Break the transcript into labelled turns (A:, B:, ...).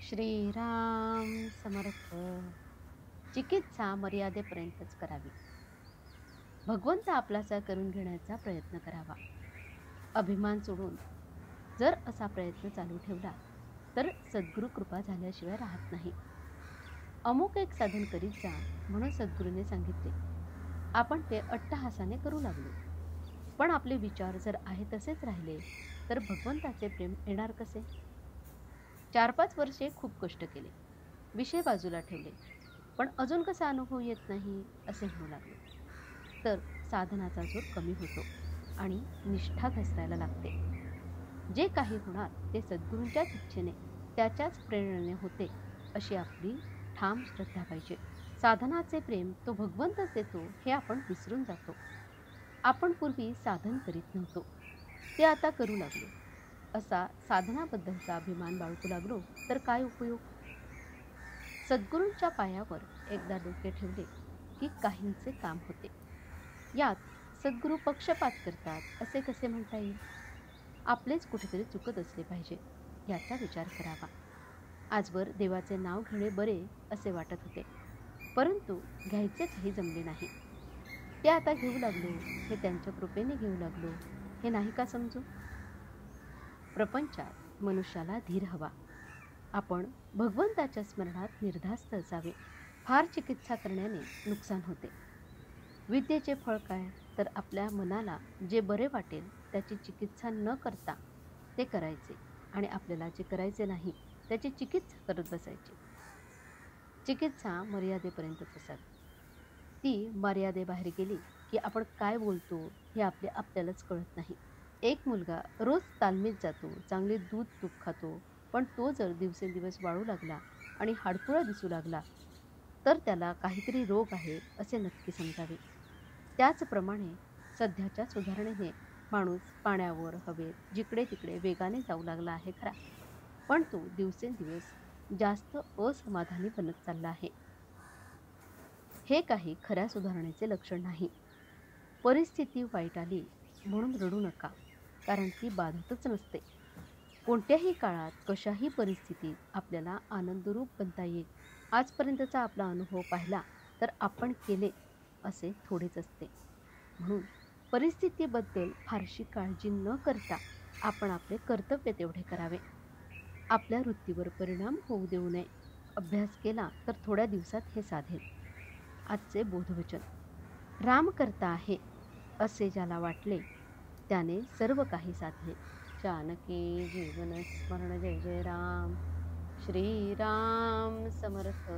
A: श्रीराम समर्थ. चिकित्सा मर्यादेपर्यंतच करावी. भगवंत आपलासा करून घेण्याचा प्रयत्न करावा. अभिमान सोडून जर असा प्रयत्न चालू ठेवला तर सद्गुरु कृपा झाल्याशिवाय राहत नाही. अमुक एक साधन करीत जा म्हणून सद्गुरूने सांगितले. आपण ते अट्टहासाने करू लागलो. पण आपले विचार जर आहे तसेच राहिले तर भगवंताचे प्रेम येणार कसे? 4-5 वर्षे खूप कष्ट केले, विषय बाजूला ठेवले, पण अजून कसा अनुभव येत नाही असे म्हणू लागलो तर साधनाचा जोर कमी होतो आणि निष्ठा घसरायला लागते. जे काही होणार ते सद्गुरूंच्याच इच्छेने, त्याच्याच प्रेरणेने होते अशी आपली ठाम श्रद्धा पाहिजे. साधनाचे प्रेम तो भगवंतच देतो हे आपण विसरून जातो. आपण पूर्वी साधन करीत नव्हतो, ते आता करू लागलो असा साधनाबद्दलचा अभिमान बाळगू लागलो तर काय उपयोग? सद्गुरूंच्या पायावर एकदा डोके ठेवले की काहींचे काम होते. यात सद्गुरू पक्षपात करतात असे कसे म्हणता येईल? आपलेच कुठेतरी चुकत असले पाहिजे याचा विचार करावा. आजवर देवाचे नाव घेणे बरे असे वाटत होते, परंतु घ्यायचे काही जमले नाही. ते आता घेऊ लागलो, हे त्यांच्या कृपेने घेऊ लागलो, हे नाही का समजू? प्रपंचात मनुष्याला धीर हवा. आपण भगवंताच्या स्मरणात निर्धास्त असावे. फार चिकित्सा करण्याने नुकसान होते. विद्येचे फळ काय? तर आपल्या मनाला जे बरे वाटेल त्याची चिकित्सा न करता ते करायचे आणि आपल्याला जे करायचे नाही त्याची चिकित्सा करत बसायची. चिकित्सा मर्यादेपर्यंतच असावी. ती मर्यादेबाहेर गेली की आपण काय बोलतो हे आपल्यालाच कळत नाही. एक मुलगा रोज तालमीत जातो, चांगले दूध तूप खातो, पण तो जर दिवसेंदिवस वाळू लागला आणि हाडकुळा दिसू लागला तर त्याला काहीतरी रोग आहे असे नक्की समजावे. त्याचप्रमाणे सध्याच्या सुधारणेने माणूस पाण्यावर, हवेत, जिकडे तिकडे वेगाने जाऊ लागला आहे खरा, पण तो दिवसेंदिवस जास्त असमाधानी बनत चालला आहे. हे काही खऱ्या सुधारणेचे लक्षण नाही. परिस्थिती वाईट आली म्हणून रडू नका, कारण ती बाधतच नसते. कोणत्याही काळात कशाही परिस्थितीत आपल्याला आनंदरूप बनता येईल. आजपर्यंतचा आपला अनुभव पाहिला तर आपण केले असे थोडेच असते. म्हणून परिस्थितीबद्दल फारशी काळजी न करता आपण आपले कर्तव्य तेवढे करावे. आपल्या वृत्तीवर परिणाम होऊ देऊ नये. अभ्यास केला तर थोड्या दिवसात हे साधेल. आजचे बोधवचन. राम करता आहे असे ज्याला वाटले त्याने सर्व काही साधले. जानकी जीवन स्मरण जय जय राम. श्रीराम समर्थ.